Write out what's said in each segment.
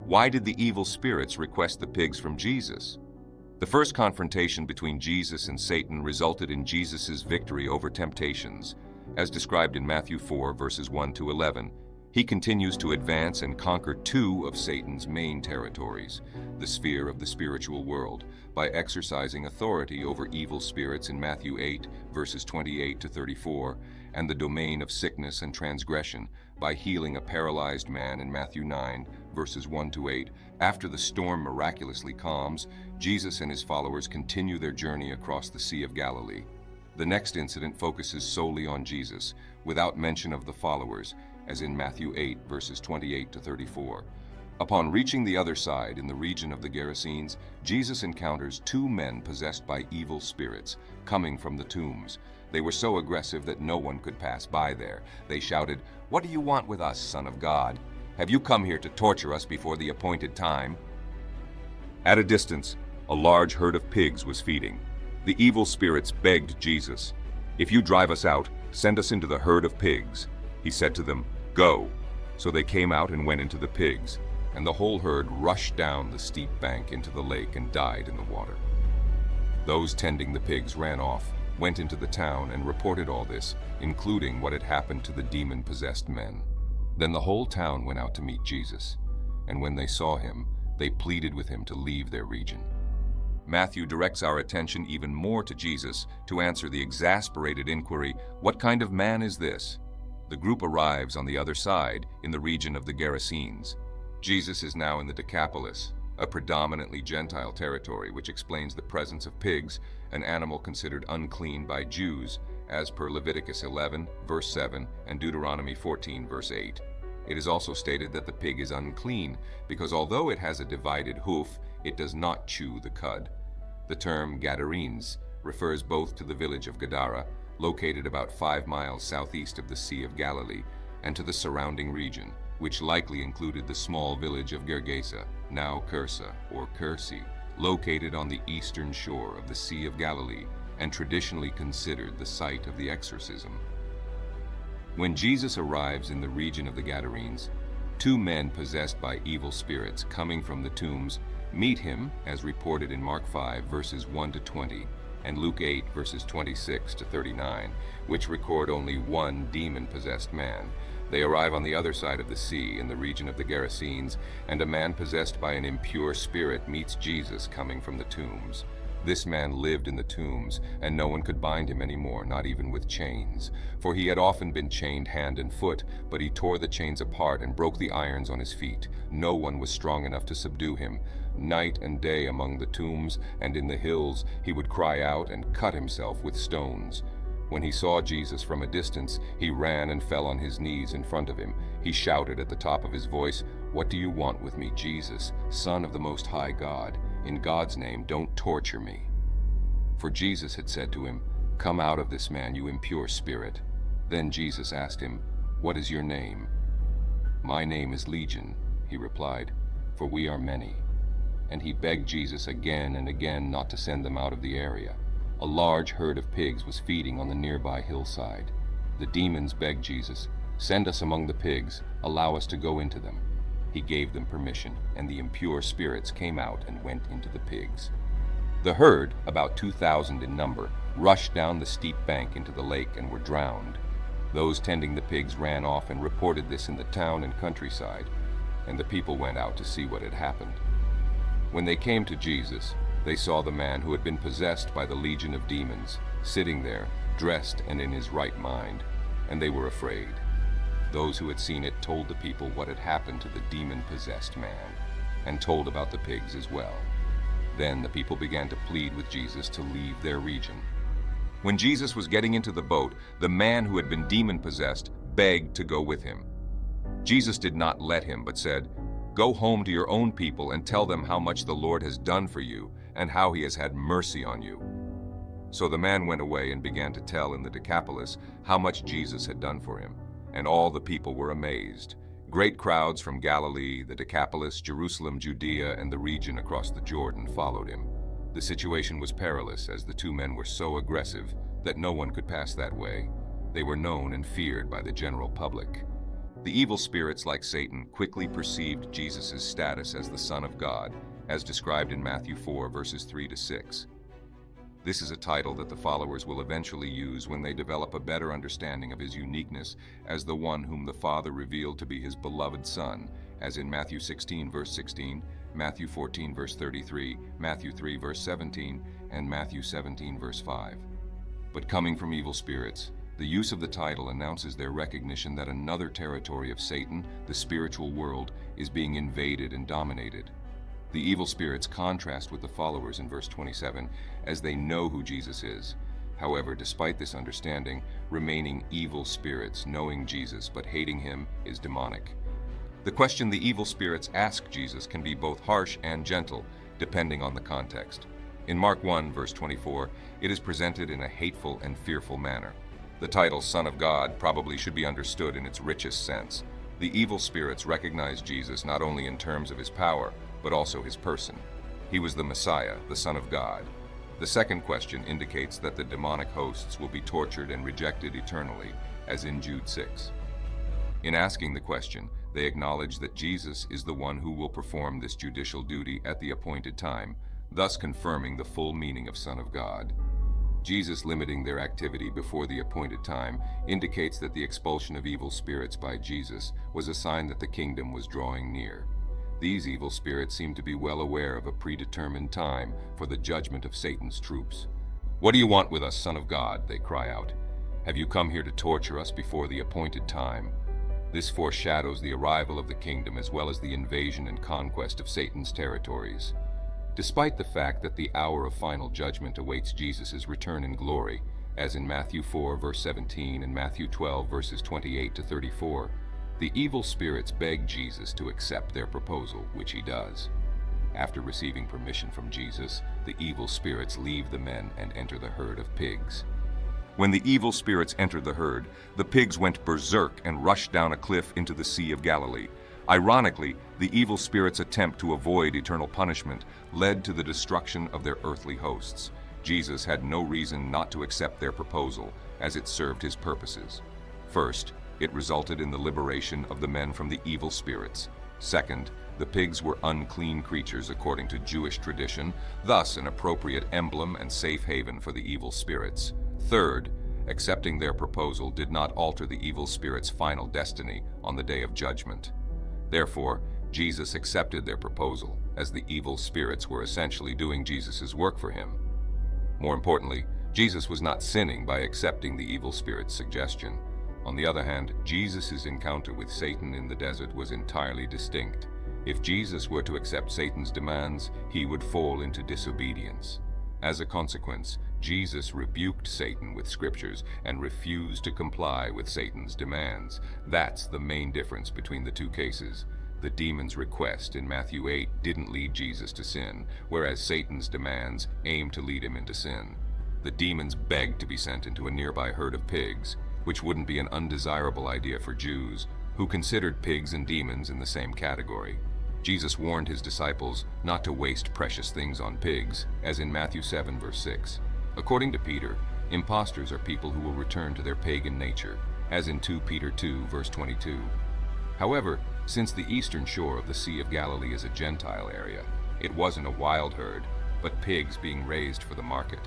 Why did the evil spirits request the pigs from Jesus? The first confrontation between Jesus and Satan resulted in Jesus' victory over temptations. As described in Matthew 4, verses 1 to 11, he continues to advance and conquer two of Satan's main territories, the sphere of the spiritual world, by exercising authority over evil spirits in Matthew 8, verses 28 to 34, and the domain of sickness and transgression by healing a paralyzed man in Matthew 9, verses 1 to 8. After the storm miraculously calms, Jesus and his followers continue their journey across the Sea of Galilee. The next incident focuses solely on Jesus, without mention of the followers, as in Matthew 8, verses 28 to 34. Upon reaching the other side in the region of the Gadarenes, Jesus encounters two men possessed by evil spirits, coming from the tombs. They were so aggressive that no one could pass by there. They shouted, "What do you want with us, Son of God? Have you come here to torture us before the appointed time?" At a distance, a large herd of pigs was feeding. The evil spirits begged Jesus, "If you drive us out, send us into the herd of pigs." He said to them, "Go." So they came out and went into the pigs, and the whole herd rushed down the steep bank into the lake and died in the water. Those tending the pigs ran off, went into the town and reported all this, including what had happened to the demon-possessed men. Then the whole town went out to meet Jesus, and when they saw him, they pleaded with him to leave their region. Matthew directs our attention even more to Jesus to answer the exasperated inquiry, "What kind of man is this?" The group arrives on the other side, in the region of the Gadarenes. Jesus is now in the Decapolis, a predominantly Gentile territory, which explains the presence of pigs, an animal considered unclean by Jews, as per Leviticus 11, verse 7, and Deuteronomy 14, verse 8. It is also stated that the pig is unclean, because although it has a divided hoof, it does not chew the cud. The term Gadarenes refers both to the village of Gadara, located about 5 miles southeast of the Sea of Galilee, and to the surrounding region, which likely included the small village of Gergesa, now Cursa or Cursi, located on the eastern shore of the Sea of Galilee and traditionally considered the site of the exorcism. When Jesus arrives in the region of the Gadarenes, two men possessed by evil spirits coming from the tombs meet him, as reported in Mark 5, verses 1 to 20, and Luke 8, verses 26 to 39, which record only one demon-possessed man. They arrive on the other side of the sea, in the region of the Gadarenes, and a man possessed by an impure spirit meets Jesus coming from the tombs. This man lived in the tombs, and no one could bind him anymore, not even with chains. For he had often been chained hand and foot, but he tore the chains apart and broke the irons on his feet. No one was strong enough to subdue him. Night and day among the tombs and in the hills, he would cry out and cut himself with stones. When he saw Jesus from a distance, he ran and fell on his knees in front of him. He shouted at the top of his voice, "What do you want with me, Jesus, Son of the Most High God? In God's name, don't torture me." For Jesus had said to him, "Come out of this man, you impure spirit." Then Jesus asked him, "What is your name?" "My name is Legion," he replied, "for we are many." And he begged Jesus again and again not to send them out of the area. A large herd of pigs was feeding on the nearby hillside. The demons begged Jesus, "Send us among the pigs, allow us to go into them." He gave them permission, and the impure spirits came out and went into the pigs. The herd, about 2,000 in number, rushed down the steep bank into the lake and were drowned. Those tending the pigs ran off and reported this in the town and countryside, and the people went out to see what had happened. When they came to Jesus, they saw the man who had been possessed by the legion of demons, sitting there, dressed and in his right mind, and they were afraid. Those who had seen it told the people what had happened to the demon-possessed man, and told about the pigs as well. Then the people began to plead with Jesus to leave their region. When Jesus was getting into the boat, the man who had been demon-possessed begged to go with him. Jesus did not let him, but said, "Go home to your own people and tell them how much the Lord has done for you and how he has had mercy on you." So the man went away and began to tell in the Decapolis how much Jesus had done for him, and all the people were amazed. Great crowds from Galilee, the Decapolis, Jerusalem, Judea, and the region across the Jordan followed him. The situation was perilous, as the two men were so aggressive that no one could pass that way. They were known and feared by the general public. The evil spirits, like Satan, quickly perceived Jesus' status as the Son of God, as described in Matthew 4, verses 3 to 6. This is a title that the followers will eventually use when they develop a better understanding of his uniqueness as the one whom the Father revealed to be his beloved Son, as in Matthew 16, verse 16, Matthew 14, verse 33, Matthew 3, verse 17, and Matthew 17, verse 5. But coming from evil spirits, the use of the title announces their recognition that another territory of Satan, the spiritual world, is being invaded and dominated. The evil spirits contrast with the followers in verse 27, as they know who Jesus is. However, despite this understanding, remaining evil spirits knowing Jesus but hating him is demonic. The question the evil spirits ask Jesus can be both harsh and gentle, depending on the context. In Mark 1, verse 24, it is presented in a hateful and fearful manner. The title Son of God probably should be understood in its richest sense. The evil spirits recognize Jesus not only in terms of his power, but also his person. He was the Messiah, the Son of God. The second question indicates that the demonic hosts will be tortured and rejected eternally, as in Jude 6. In asking the question, they acknowledge that Jesus is the one who will perform this judicial duty at the appointed time, thus confirming the full meaning of Son of God. Jesus limiting their activity before the appointed time indicates that the expulsion of evil spirits by Jesus was a sign that the kingdom was drawing near. These evil spirits seem to be well aware of a predetermined time for the judgment of Satan's troops. "What do you want with us, Son of God?" they cry out. "Have you come here to torture us before the appointed time?" This foreshadows the arrival of the kingdom as well as the invasion and conquest of Satan's territories. Despite the fact that the hour of final judgment awaits Jesus' return in glory, as in Matthew 4, verse 17 and Matthew 12, verses 28 to 34, the evil spirits beg Jesus to accept their proposal, which he does. After receiving permission from Jesus, the evil spirits leave the men and enter the herd of pigs. When the evil spirits entered the herd, the pigs went berserk and rushed down a cliff into the Sea of Galilee. Ironically, the evil spirits' attempt to avoid eternal punishment led to the destruction of their earthly hosts. Jesus had no reason not to accept their proposal, as it served his purposes. First, it resulted in the liberation of the men from the evil spirits. Second, the pigs were unclean creatures according to Jewish tradition, thus an appropriate emblem and safe haven for the evil spirits. Third, accepting their proposal did not alter the evil spirits' final destiny on the day of judgment. Therefore, Jesus accepted their proposal, as the evil spirits were essentially doing Jesus' work for him. More importantly, Jesus was not sinning by accepting the evil spirit's suggestion. On the other hand, Jesus' encounter with Satan in the desert was entirely distinct. If Jesus were to accept Satan's demands, he would fall into disobedience. As a consequence, Jesus rebuked Satan with scriptures and refused to comply with Satan's demands. That's the main difference between the two cases. The demon's request in Matthew 8 didn't lead Jesus to sin, whereas Satan's demands aimed to lead him into sin. The demons begged to be sent into a nearby herd of pigs, which wouldn't be an undesirable idea for Jews, who considered pigs and demons in the same category. Jesus warned his disciples not to waste precious things on pigs, as in Matthew 7, verse 6. According to Peter, impostors are people who will return to their pagan nature, as in 2 Peter 2, verse 22. However, since the eastern shore of the Sea of Galilee is a Gentile area, it wasn't a wild herd, but pigs being raised for the market.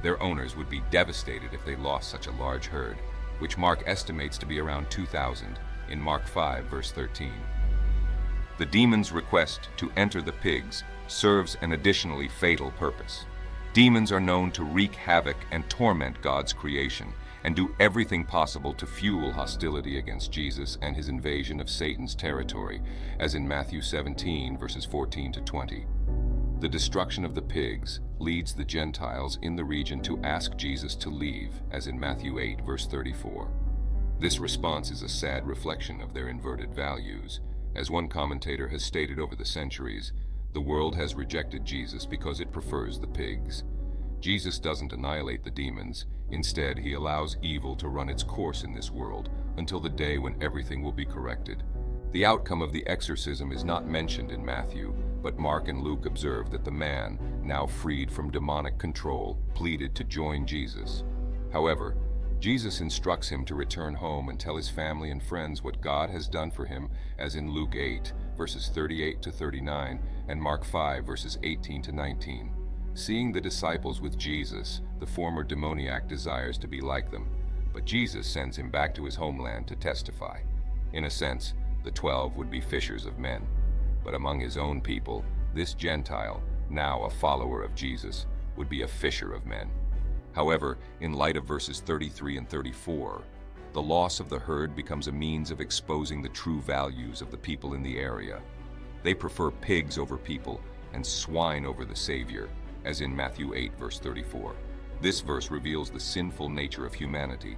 Their owners would be devastated if they lost such a large herd, which Mark estimates to be around 2,000 in Mark 5, verse 13. The demon's request to enter the pigs serves an additionally fatal purpose. Demons are known to wreak havoc and torment God's creation, and do everything possible to fuel hostility against Jesus and his invasion of Satan's territory, as in Matthew 17, verses 14 to 20. The destruction of the pigs leads the Gentiles in the region to ask Jesus to leave, as in Matthew 8, verse 34. This response is a sad reflection of their inverted values. As one commentator has stated over the centuries, the world has rejected Jesus because it prefers the pigs. Jesus doesn't annihilate the demons. Instead, he allows evil to run its course in this world until the day when everything will be corrected. The outcome of the exorcism is not mentioned in Matthew, but Mark and Luke observe that the man, now freed from demonic control, pleaded to join Jesus. However, Jesus instructs him to return home and tell his family and friends what God has done for him, as in Luke 8, verses 38 to 39, and Mark 5, verses 18 to 19. Seeing the disciples with Jesus, the former demoniac desires to be like them, but Jesus sends him back to his homeland to testify. In a sense, the 12 would be fishers of men. But among his own people, this Gentile, now a follower of Jesus, would be a fisher of men. However, in light of verses 33 and 34, the loss of the herd becomes a means of exposing the true values of the people in the area. They prefer pigs over people and swine over the Savior, as in Matthew 8, verse 34. This verse reveals the sinful nature of humanity.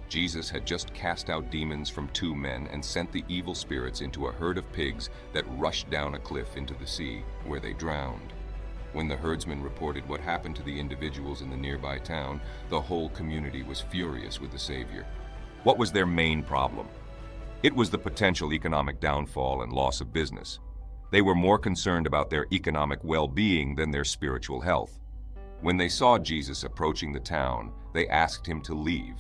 Jesus had just cast out demons from 2 men and sent the evil spirits into a herd of pigs that rushed down a cliff into the sea, where they drowned. When the herdsmen reported what happened to the individuals in the nearby town, the whole community was furious with the Savior. What was their main problem? It was the potential economic downfall and loss of business. They were more concerned about their economic well-being than their spiritual health. When they saw Jesus approaching the town, they asked him to leave.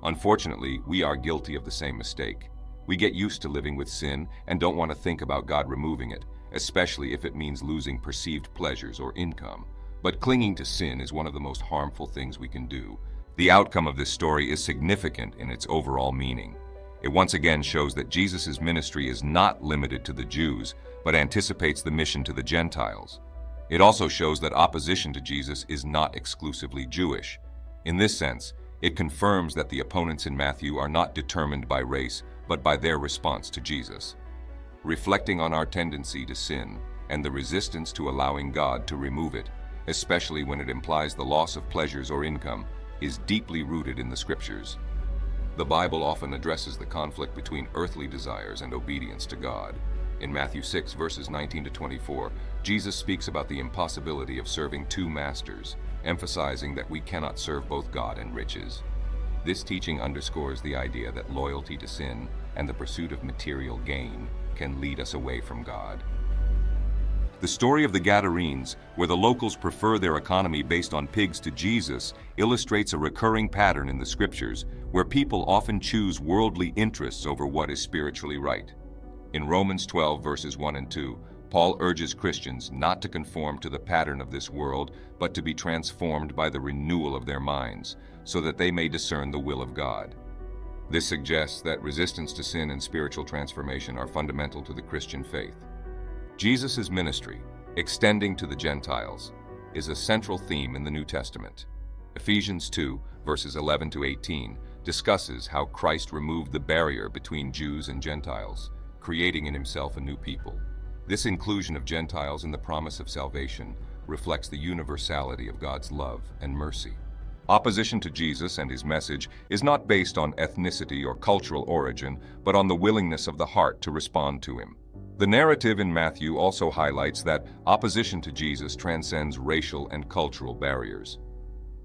Unfortunately, we are guilty of the same mistake. We get used to living with sin and don't want to think about God removing it, especially if it means losing perceived pleasures or income. But clinging to sin is one of the most harmful things we can do. The outcome of this story is significant in its overall meaning. It once again shows that Jesus' ministry is not limited to the Jews, but anticipates the mission to the Gentiles. It also shows that opposition to Jesus is not exclusively Jewish. In this sense, it confirms that the opponents in Matthew are not determined by race, but by their response to Jesus. Reflecting on our tendency to sin and the resistance to allowing God to remove it, especially when it implies the loss of pleasures or income, is deeply rooted in the Scriptures. The Bible often addresses the conflict between earthly desires and obedience to God. In Matthew 6, verses 19 to 24, Jesus speaks about the impossibility of serving 2 masters, emphasizing that we cannot serve both God and riches. This teaching underscores the idea that loyalty to sin and the pursuit of material gain can lead us away from God. The story of the Gadarenes, where the locals prefer their economy based on pigs to Jesus, illustrates a recurring pattern in the Scriptures, where people often choose worldly interests over what is spiritually right. In Romans 12, verses 1 and 2, Paul urges Christians not to conform to the pattern of this world, but to be transformed by the renewal of their minds, so that they may discern the will of God. This suggests that resistance to sin and spiritual transformation are fundamental to the Christian faith. Jesus' ministry, extending to the Gentiles, is a central theme in the New Testament. Ephesians 2, verses 11 to 18, discusses how Christ removed the barrier between Jews and Gentiles, creating in himself a new people. This inclusion of Gentiles in the promise of salvation reflects the universality of God's love and mercy. Opposition to Jesus and his message is not based on ethnicity or cultural origin, but on the willingness of the heart to respond to him. The narrative in Matthew also highlights that opposition to Jesus transcends racial and cultural barriers.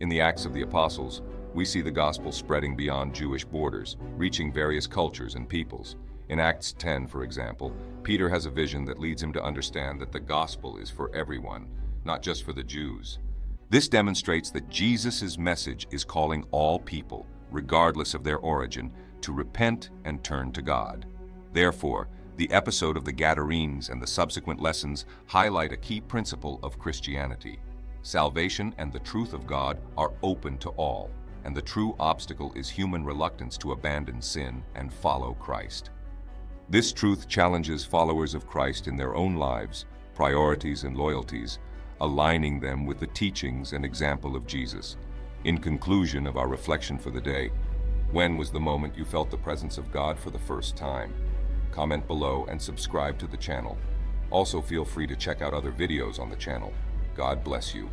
In the Acts of the Apostles, we see the gospel spreading beyond Jewish borders, reaching various cultures and peoples. In Acts 10, for example, Peter has a vision that leads him to understand that the gospel is for everyone, not just for the Jews. This demonstrates that Jesus' message is calling all people, regardless of their origin, to repent and turn to God. Therefore, the episode of the Gadarenes and the subsequent lessons highlight a key principle of Christianity. Salvation and the truth of God are open to all, and the true obstacle is human reluctance to abandon sin and follow Christ. This truth challenges followers of Christ in their own lives, priorities, and loyalties, aligning them with the teachings and example of Jesus. In conclusion of our reflection for the day, when was the moment you felt the presence of God for the first time? Comment below and subscribe to the channel. Also, feel free to check out other videos on the channel. God bless you.